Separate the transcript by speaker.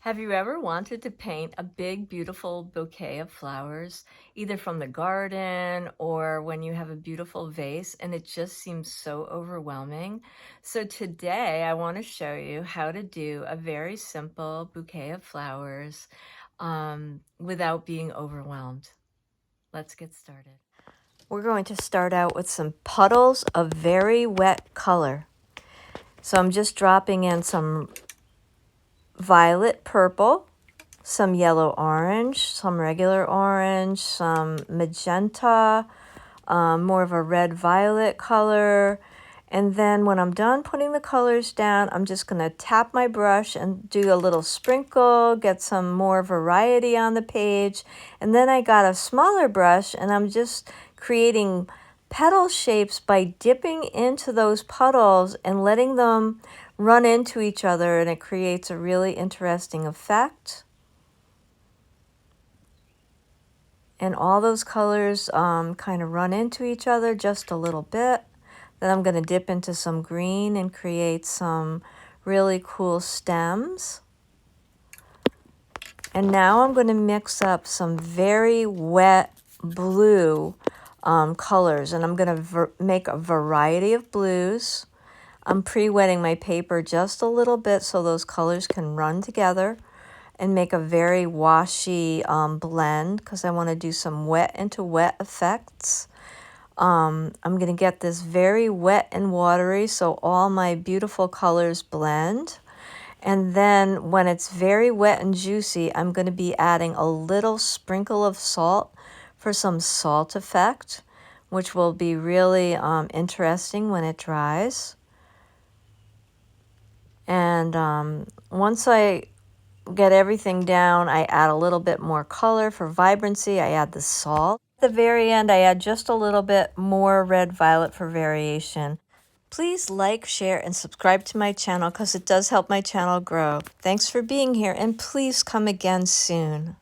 Speaker 1: Have you ever wanted to paint a big, beautiful bouquet of flowers, either from the garden or when you have a beautiful vase and it just seems so overwhelming? So today I want to show you how to do a very simple bouquet of flowers without being overwhelmed. Let's get started. We're going to start out with some puddles of very wet color. So I'm just dropping in some violet purple, some yellow orange, some regular orange, some magenta, more of a red violet color. And then when I'm done putting the colors down, I'm just going to tap my brush and do a little sprinkle, get some more variety on the page. And then I got a smaller brush and I'm just creating petal shapes by dipping into those puddles and letting them run into each other, and it creates a really interesting effect. And all those colors kind of run into each other just a little bit. Then I'm going to dip into some green and create some really cool stems. And now I'm going to mix up some very wet blue colors, and I'm going to make a variety of blues. I'm pre-wetting my paper just a little bit so those colors can run together and make a very washy blend, because I want to do some wet into wet effects. I'm going to get this very wet and watery so all my beautiful colors blend. And then when it's very wet and juicy, I'm going to be adding a little sprinkle of salt for some salt effect, which will be really interesting when it dries. And once I get everything down, I add a little bit more color for vibrancy. I add the salt. At the very end, I add just a little bit more red violet for variation. Please like, share, and subscribe to my channel because it does help my channel grow. Thanks for being here, and please come again soon.